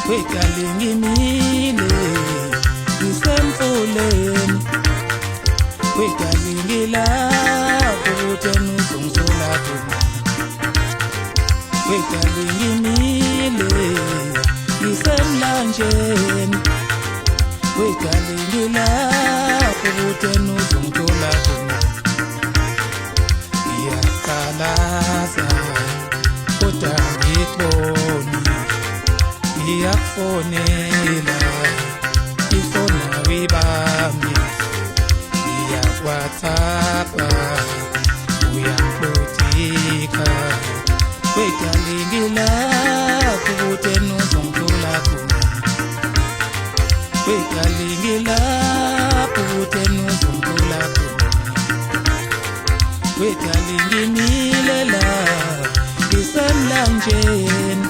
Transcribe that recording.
Wekale ngimile ngisemfuleni, wekale ngilapho kuthena uzongithola khona. Wekale ngimile ngisemlanjeni, wekale ngilapho kuthena uzongithola khona. Ngiyaqalaza kodwa ngikhoni, ngiyakufonela ifona wibami, ngiyakwatapa uyangiplotika. Wekale ngilapho kuthena uzongithola khona, wekale ngilapho kuthena uzongithola khona. Wekale ngimile la ngisemlanjeni,